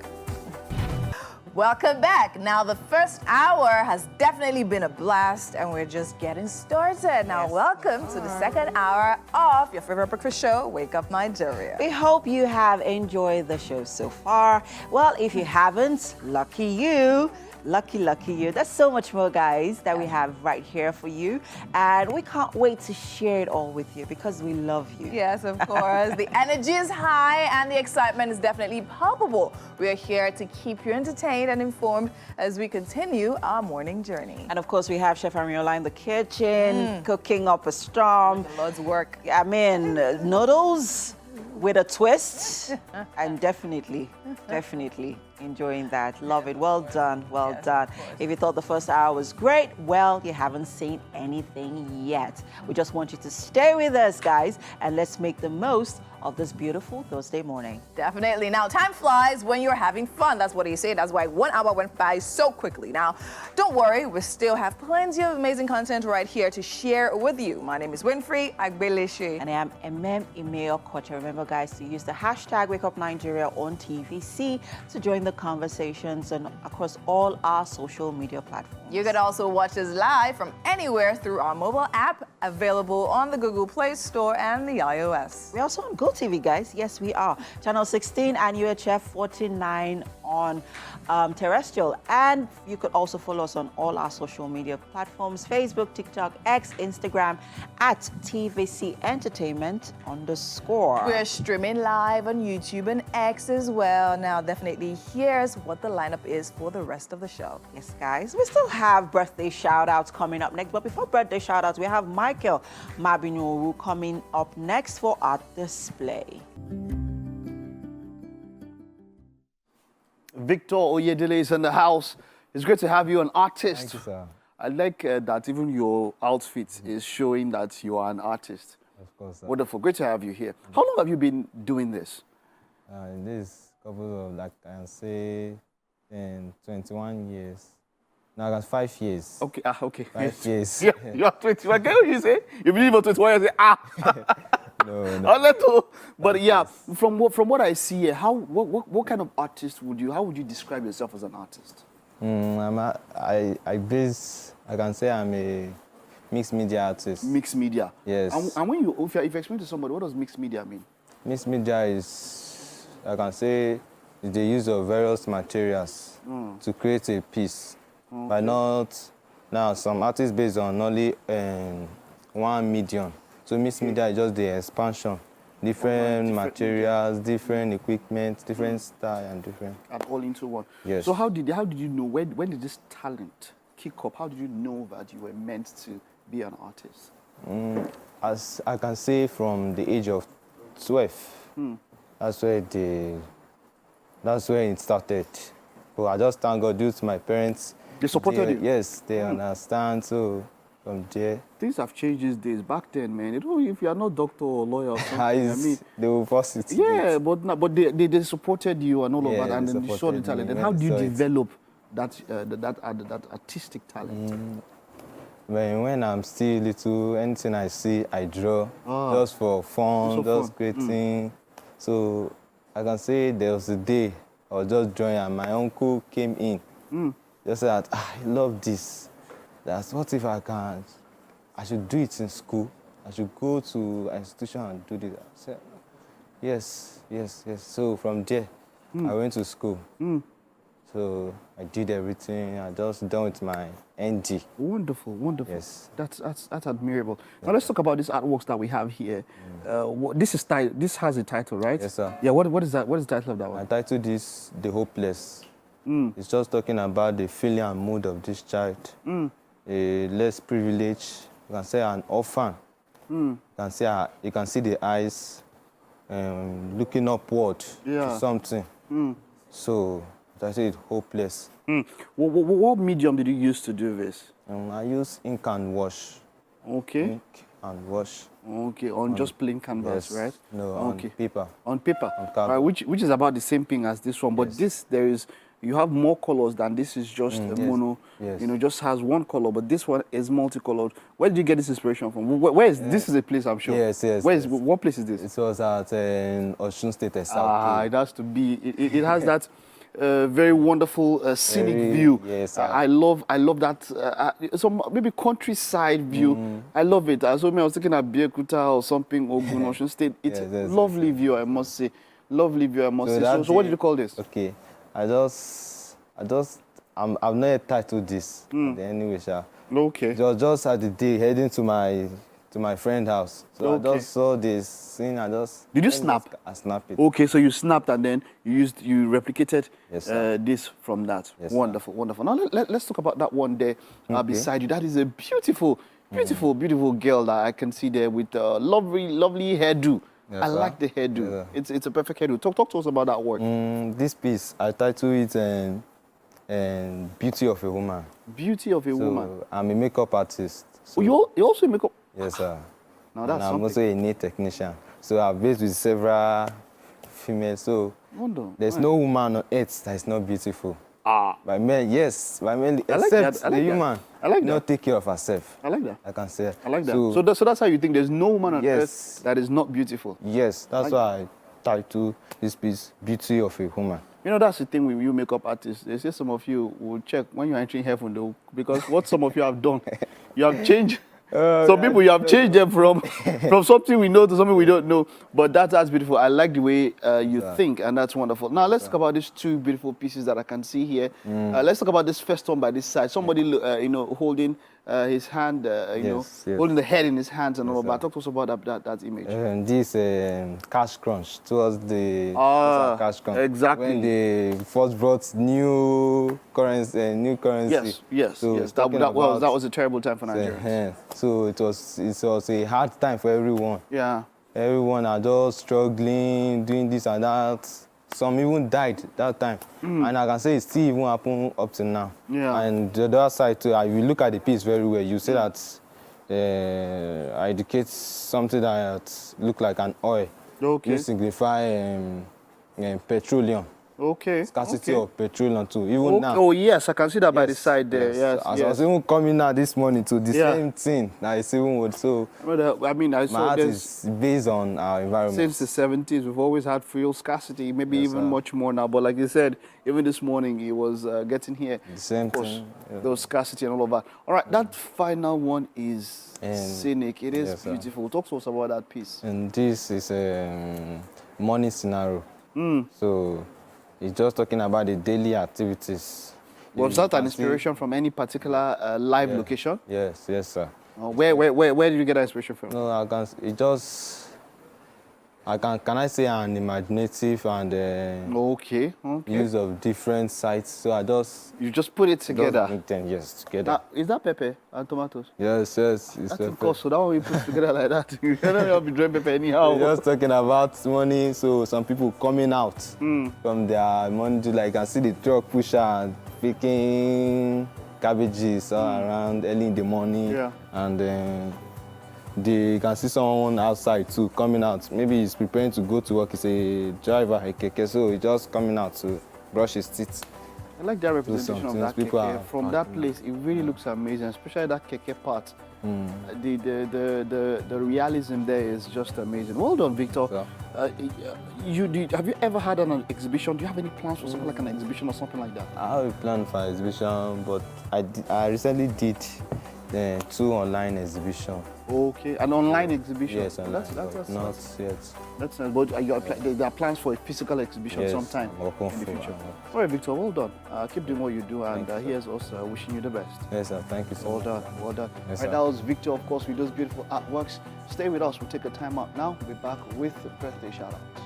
Welcome back. Now, the first hour has definitely been a blast, and we're just getting started. Now, welcome to the second hour of your favorite breakfast show, Wake Up Nigeria. We hope you have enjoyed the show so far. Well, if you haven't, lucky you. Lucky you. There's so much more, guys, that we have right here for you. And we can't wait to share it all with you because we love you. Yes, of course. The energy is high and the excitement is definitely palpable. We are here to keep you entertained and informed as we continue our morning journey. And of course, we have Chef Ariola in the kitchen, cooking up a storm. The Lord's work. I mean, noodles with a twist. And definitely enjoying that. Love it. Well done. Well done. If you thought the first hour was great, well, you haven't seen anything yet. We just want you to stay with us, guys, and let's make the most of this beautiful Thursday morning. Definitely. Now, time flies when you're having fun. That's what he said. That's why 1 hour went by so quickly. Now, don't worry. We still have plenty of amazing content right here to share with you. My name is Winfrey Agbeleshi. And I am Emeo Kocha. Remember, guys, to use the hashtag WakeUpNigeriaontvc to join the conversations and across all our social media platforms. You can also watch us live from anywhere through our mobile app, available on the Google Play Store and the iOS. We're also on GOTV, guys. Yes, we are. Channel 16 and UHF 49 on terrestrial. And you could also follow us on all our social media platforms, Facebook, TikTok, X, Instagram, at TVC Entertainment _. We're streaming live on YouTube and X as well. Now, definitely here's what the lineup is for the rest of the show. Yes, guys. We still have birthday shout-outs coming up next. But before birthday shout-outs, we have Michael Mabinoru coming up next for Art Display. Victor Oyedele is in the house. It's great to have you, an artist. Thank you, sir. I like that even your outfit is showing that you are an artist. Of course, sir. Wonderful. Great to have you here. How long have you been doing this? This couple of, like, I can say, 21 years. No, I got 5 years. Okay, okay. 5 years. Yeah, you are 21. Can you say? You believe you're 21, you say, No. But yeah, from what I see here, what kind of artist how would you describe yourself as an artist? I can say I'm a mixed media artist. Mixed media? Yes. And when if you explain to somebody, what does mixed media mean? Mixed media is, I can say, is the use of various materials to create a piece. Okay. But not, now some artists based on only one medium. So mixed media is just the expansion. Different materials, different equipment, different style, and different. And all into one. Yes. So how did you know, when did this talent kick up? How did you know that you were meant to be an artist? As I can say, from the age of 12, that's where it started. But I just thank God due to my parents. They supported you? Yes, they understand. So from there, things have changed these days. Back then, man, if you are not doctor or lawyer or something, I mean, they will force it. Yeah, but they supported you and all of that, and then they saw the talent. And how do you develop that artistic talent? When I'm still little, anything I see, I draw just for fun, just creating. So I can say there was a day I was just drawing, and my uncle came in. Just said, I love this. That's what if I should do it in school. I should go to an institution and do this. I said, yes. So from there, I went to school. So I did everything. I just done with my ND. Wonderful. Yes. That's admirable. Now let's talk about these artworks that we have here. This has a title, right? Yes, sir. Yeah. What is that? What is the title of that one? I titled this "The Hopeless." It's just talking about the feeling and mood of this child. A less privileged, you can say an orphan. You can see the eyes looking upward to something. So I say it's hopeless. What medium did you use to do this? I use ink and wash. Okay. Ink and wash. Okay, on just plain canvas, yes, right? No, okay. On paper. On paper. On cardboard. Which is about the same thing as this one, but yes. You have more colors than this is just a mono. Yes. You know, just has one color, but this one is multicolored. Where did you get this inspiration from? This is a place, I'm sure. Yes. What place is this? It was at Osun State. It has to be. It has that very wonderful scenic view. Yes. I love that. So maybe countryside view. I love it. I was thinking at Biekuta or something, Ogun, Osun State. It's lovely view, I must say. Lovely view, I must say. So what did you call this? Okay. I've not yet titled this. Anyway, okay. It was just at the day heading to my friend's house. So I just saw this scene. Did you snap? I snapped it. Okay, so you snapped and then you replicated this from that. Yes, wonderful, wonderful. Now let's talk about that one there beside you. That is a beautiful girl that I can see there with a lovely hairdo. Yes, I like the hairdo. Yes, it's a perfect hairdo. Talk to us about that work. This piece, I titled it Beauty of a Woman. Beauty of a woman. I'm a makeup artist. So you also make up? Yes, sir. Now that's I'm also a nail technician. So I've based with several females. So there's no woman on earth that is not beautiful. By men, yes. By men, except the human. I like that. Not take care of herself. I like that. I can say. I like that. So that's how you think there's no woman on earth that is not beautiful. Yes, that's why I title this piece Beauty of a Woman. You know, that's the thing with you makeup artists. They say some of you will check when you're entering heaven, though, because what some of you have done, you have changed. Some people, you have changed them from something we know to something we don't know. But that's beautiful. I like the way you think, and that's wonderful. Now, let's talk about these two beautiful pieces that I can see here. Let's talk about this first one by this side. Somebody, holding his hand, holding the head in his hands and all of that. Talk to us about that image. This cash crunch towards the cash crunch. Exactly. When they first brought new currency. Yes. That was a terrible time for Nigerians. So it was a hard time for everyone. Yeah. Everyone are just struggling, doing this and that. Some even died that time. And I can say it still even happen up to now. Yeah. And the other side too, if you look at the piece very well, you see that I indicate something that look like an oil. Okay. You signify petroleum. Okay. Scarcity of petroleum too. Even now. Oh yes, I can see that by the side there. Yes. As I was even coming out this morning to the same thing that is even with so. I mean, I saw my art is based on our environment. Since the 70s, we've always had fuel scarcity, maybe even much more now. But like you said, even this morning, it was getting here. The same thing. There was scarcity and all of that. All right, that final one is scenic. It is beautiful. Talk to us about that piece. And this is a morning scenario. So it's just talking about the daily activities. Was that an inspiration from any particular live location? Yes, sir. Where did you get that inspiration from? No, can I say an imaginative and use of different sites. So you just put it together. Just them, together. Is that pepper and tomatoes? Yes. It's that's pepper. Of course. So that one we put together like that. You cannot be drawing pepper anyhow. We're just talking about money. So some people coming out from their money, like I can see the truck pusher picking cabbages all around early in the morning, and you can see someone outside too coming out. Maybe he's preparing to go to work. He's a driver, a keke, so he's just coming out to brush his teeth. I like that representation of that keke. From that place, it really looks amazing, especially that keke part. The realism there is just amazing. Well done, Victor. Have you ever had an exhibition? Do you have any plans for something like an exhibition or something like that? I have a plan for an exhibition, but I recently did 2 online exhibitions. Okay, an online exhibition? Yes, online. That's not yet. That's nice, but there are plans for a physical exhibition sometime in the future. All right, Victor, well done. Keep doing what you do, and here's us wishing you the best. Yes, sir. Thank you so much. Well done. Yes, right, that was Victor, of course, with those beautiful artworks. Stay with us. We'll take a time out now. We'll be back with the birthday shout-outs.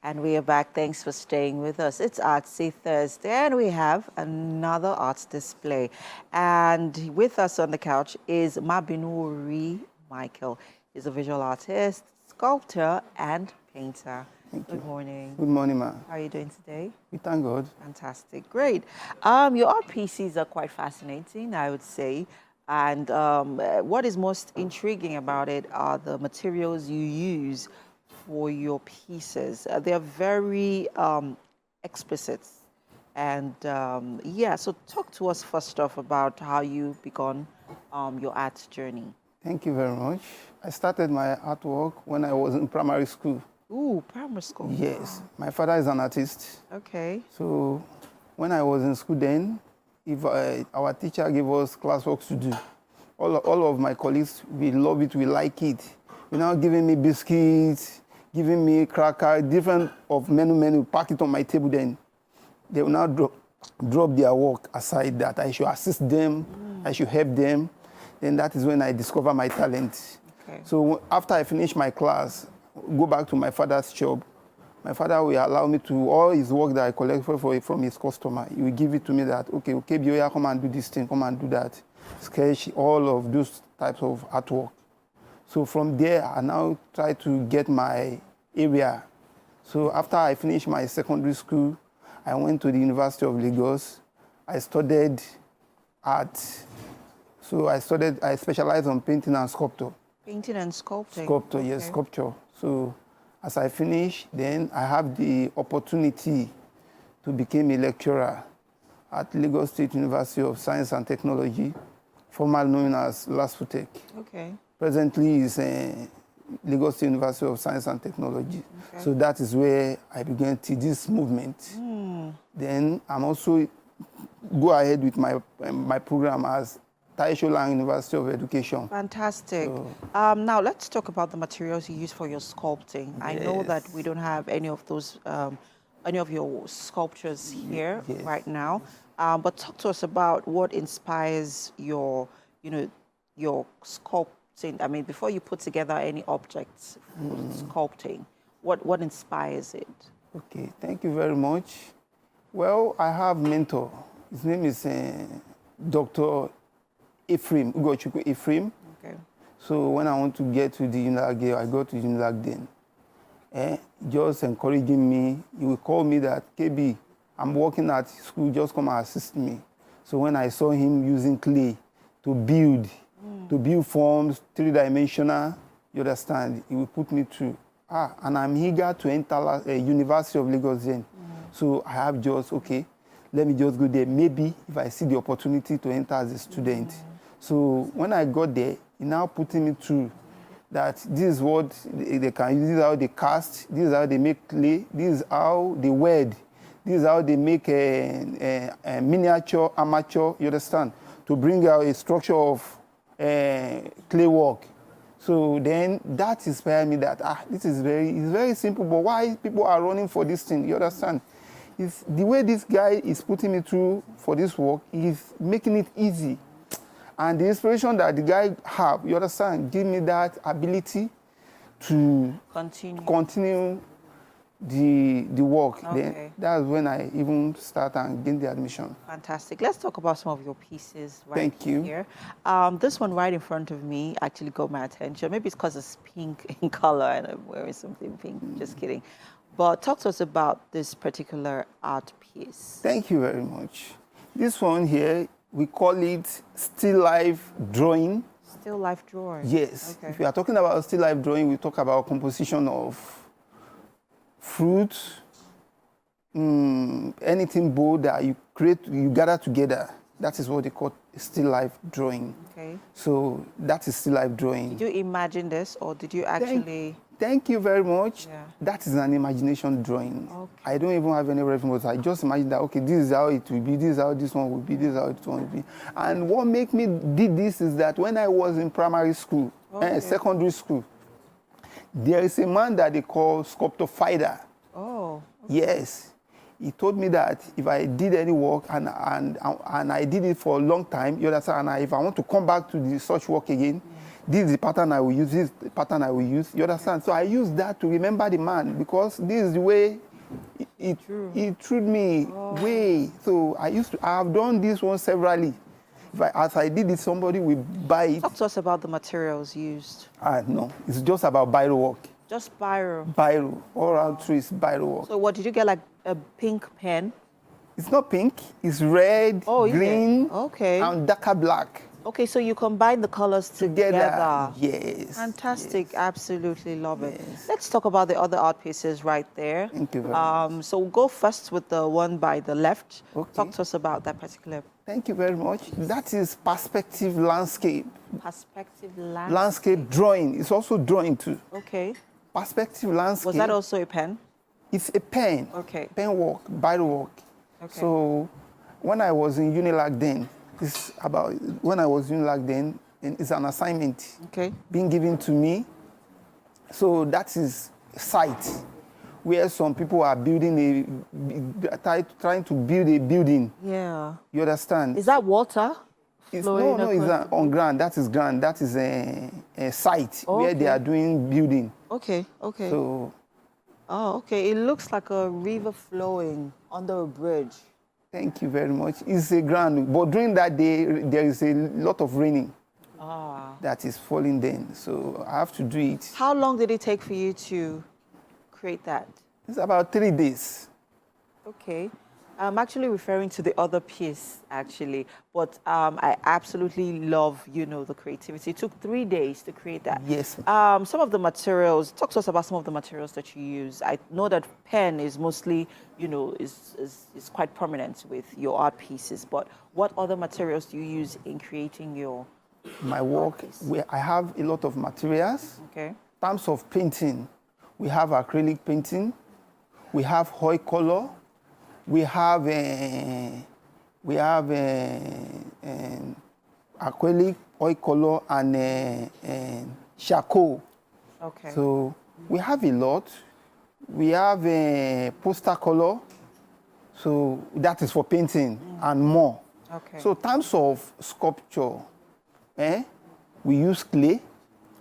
And we are back. Thanks for staying with us. It's Artsy Thursday, and we have another arts display. And with us on the couch is Mabinuri Michael. He's a visual artist, sculptor, and painter. Good morning. Good morning, ma. How are you doing today? We thank God. Fantastic. Great. Your art pieces are quite fascinating, I would say. And what is most intriguing about it are the materials you use for your pieces. They're very explicit. And yeah, so talk to us first off about how you began your art journey. Thank you very much. I started my artwork when I was in primary school. Ooh, primary school. Yes. My father is an artist. Okay. So when I was in school then, if our teacher gave us classwork to do, all of my colleagues, we love it, we like it. You know, giving me biscuits, giving me cracker, different of menu, pack it on my table then. They will now drop their work aside that I should assist them, I should help them. Then that is when I discover my talent. Okay. So after I finish my class, go back to my father's shop. My father will allow me to, all his work that I collect from his customer, he will give it to me that, okay, Bioya, come and do this thing, come and do that. Sketch all of those types of artwork. So from there, I now try to get my area. So after I finished my secondary school, I went to the University of Lagos. I studied art. So I specialized on painting and sculpture. Painting and sculpting? Sculpture, okay. Yes, sculpture. So as I finish, then I have the opportunity to become a lecturer at Lagos State University of Science and Technology, formerly known as LASFUTECH. Okay. Presently is Lagos State University of Science and Technology. Okay. So that is where I began to this movement. Then I'm also go ahead with my program as Taisholang University of Education. Fantastic. So, now let's talk about the materials you use for your sculpting. Yes. I know that we don't have any of those, any of your sculptures here right now, but talk to us about what inspires your, your sculpting. I mean, before you put together any objects for sculpting, what inspires it? Okay, thank you very much. Well, I have a mentor. His name is Dr. Ephraim, Ugochukwu Ephraim. Okay. So when I want to get to the UNILAG, I go to UNILAG then. Just encouraging me, he will call me that, KB, I'm working at school, just come and assist me. So when I saw him using clay to build forms, three-dimensional, you understand, he will put me through. And I'm eager to enter University of Lagos then. So I have just, okay, let me just go there. Maybe if I see the opportunity to enter as a student. So when I got there, he now putting me through that this is what they can use, this is how they cast, this is how they make clay, this is how they weld, this is how they make a miniature, amateur, you understand, to bring out a structure of clay work. So then that inspired me that, this is it's very simple, but why people are running for this thing, you understand? It's the way this guy is putting me through for this work, he's making it easy. And the inspiration that the guy have, you understand, give me that ability to continue the work. Okay. Then that's when I even start and gain the admission. Fantastic. Let's talk about some of your pieces right Thank you. Here. This one right in front of me actually got my attention. Maybe it's because it's pink in color and I'm wearing something pink. Just kidding. But talk to us about this particular art piece. Thank you very much. This one here, we call it still life drawing. Still life drawing? Yes. Okay. If we are talking about still life drawing, we talk about composition of fruit, anything bold that you create, you gather together. That is what they call still life drawing. Okay. So that is still life drawing. Did you imagine this or did you actually... Thank you very much. Yeah. That is an imagination drawing. Okay. I don't even have any reference. I just imagine that, okay, this is how it will be, this is how this one will be, this is how this one will be. And what made me did this is that when I was in primary school, secondary school, there is a man that they call Sculptor Fider. Oh. Okay. Yes. He told me that if I did any work and I did it for a long time, you understand, and if I want to come back to such work again, this is the pattern I will use, this is the pattern I will use, you understand? So I use that to remember the man because this is the way it treated me way. So I have done this one severally. As I did it, somebody will buy it. Talk to us about the materials used. No, it's just about biro work. Just biro. Biro. All around through is biro work. So what, did you get like a pink pen? It's not pink. It's red, green, and darker black. Okay, so you combine the colors together. Yes. Fantastic. Yes. Absolutely love it. Let's talk about the other art pieces right there. Thank you very much. So we'll go first with the one by the left. Okay. Talk to us about that particular. Thank you very much. That is perspective landscape. Perspective landscape. Landscape drawing. It's also drawing too. Okay. Perspective landscape. Was that also a pen? It's a pen. Okay. Pen work, biro work. Okay. So when I was in Unilag then, it's about when I was in Unilag then, and it's an assignment being given to me. So that is site where some people are building trying to build a building. Yeah. You understand? Is that water? No, it's on ground. That is ground. That is a site where they are doing building. Okay, okay. So. Oh, okay. It looks like a river flowing under a bridge. Thank you very much. It's a ground, but during that day, there is a lot of raining that is falling then. So I have to do it. How long did it take for you to create that? It's about 3 days. Okay. I'm actually referring to the other piece, actually. But I absolutely love, the creativity. It took 3 days to create that. Yes. Some of the materials, talk to us about some of the materials that you use. I know that pen is mostly, is quite prominent with your art pieces. But what other materials do you use in creating your My work, I have a lot of materials. Okay. In terms of painting, we have acrylic painting. We have oil color. We have acrylic, oil color, and charcoal. Okay. So we have a lot. We have a poster color. So that is for painting and more. Okay. So in terms of sculpture, we use clay.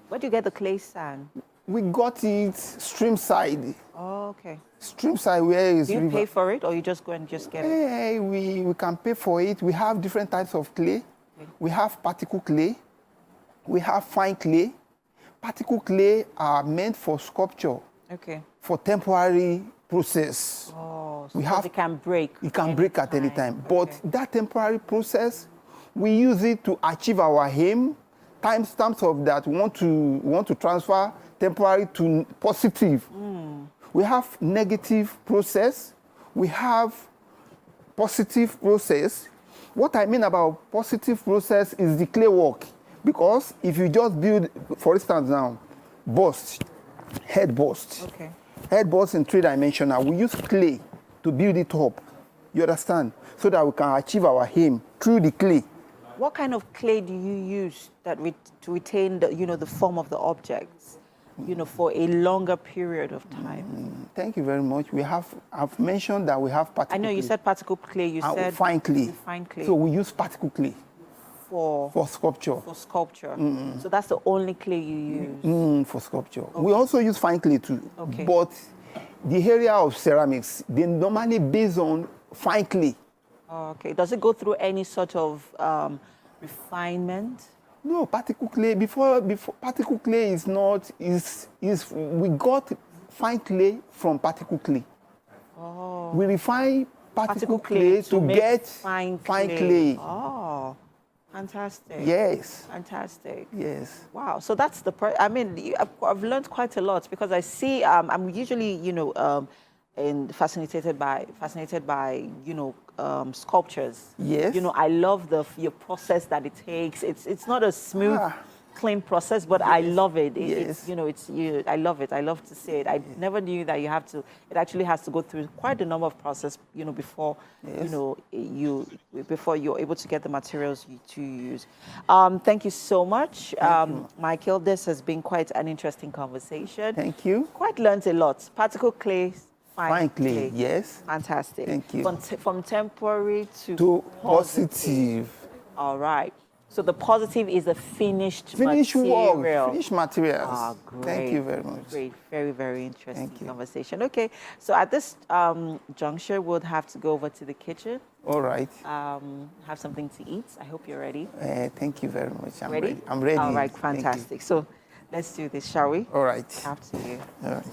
Where do you get the clay sand? We got it stream side. Oh, okay. Stream side where is Do you river. pay for it or you just go and just get it? We can pay for it. We have different types of clay. Okay. We have particle clay. We have fine clay. Particle clay are meant for sculpture. Okay. For temporary process. Oh, so it can break. It can break at any time. But that temporary process, we use it to achieve our aim. Times of that we want to transfer temporary to positive. We have negative process. We have positive process. What I mean about positive process is the clay work. Because if you just build, for instance now, bust, head bust. Okay. Head bust in 3-dimensional. We use clay to build it up. You understand? So that we can achieve our aim through the clay. What kind of clay do you use to retain the form of the objects, for a longer period of time? Thank you very much. I've mentioned that we have particle clay. I know you said particle clay. You said fine clay. Fine clay. So we use particle clay for sculpture. For sculpture. So that's the only clay you use. For sculpture. Okay. We also use fine clay too. Okay. But the area of ceramics, they normally based on fine clay. Okay. Does it go through any sort of refinement? No, particle clay. Before particle clay is not we got fine clay from particle clay. Oh. We refine particle clay to get fine clay. Oh, fantastic. Yes. Fantastic. Yes. Wow. So that's I've learned quite a lot because I see. I'm usually fascinated by sculptures. Yes. I love your process that it takes. It's not a smooth, clean process, but I love it. I love it. I love to see it. I never knew that it actually has to go through quite a number of process, before, before you're able to get the materials to use. Thank you so much, Michael. This has been quite an interesting conversation. Thank you. Quite learned a lot. Particle clay. Fine clay, yes. Fantastic. Thank you. From temporary to positive. All right. So the positive is a finished material. Work, finished materials. Ah, great. Thank you very much. Great. Very, very interesting conversation. Okay. So at this juncture, we'll have to go over to the kitchen. All right. Have something to eat. I hope you're ready. Thank you very much. I'm ready? ready. I'm ready. All right. Fantastic. So Let's do this, shall we? All right. After you. All right.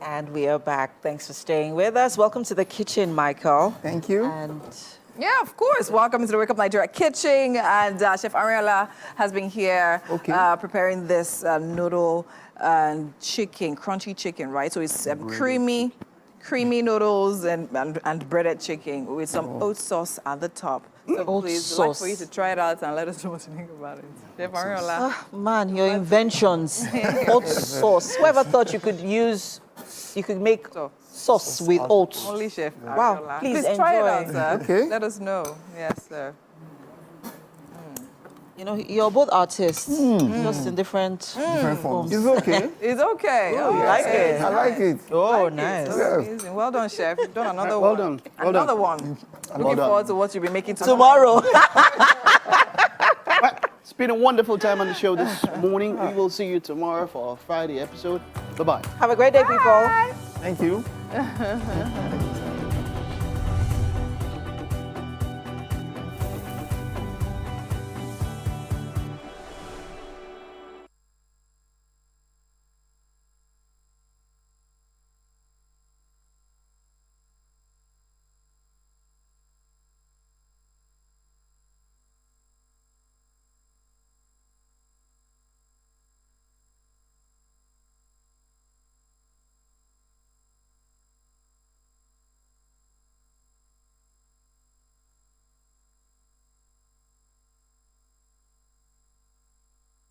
And we are back. Thanks for staying with us. Welcome to the kitchen, Michael. Thank you. And yeah, of course. Welcome to the Wake Up Nigeria kitchen. And Chef Ariola has been here preparing this noodle and chicken, crunchy chicken, right? So it's creamy noodles and breaded chicken with some oat sauce at the top. So oat please, sauce. I'd like for you to try it out and let us know what you think about it. Chef Ariola. Man, your inventions. Oat sauce. Whoever thought you could make sauce with oats? Only Chef Wow, Ariola. please try it enjoy. out, sir. Okay. Let us know. Yes, sir. You know, you're both artists, just in different forms. It's okay. It's okay. Oh, you like it? I like it. Oh, nice. Amazing. Well done, Chef. You've done another one. Well done. Another one. Looking forward to what you'll be making Tomorrow. It's been a wonderful time on the show this morning. We will see you tomorrow for our Friday episode. Bye-bye. Have a great day, people. Thank you.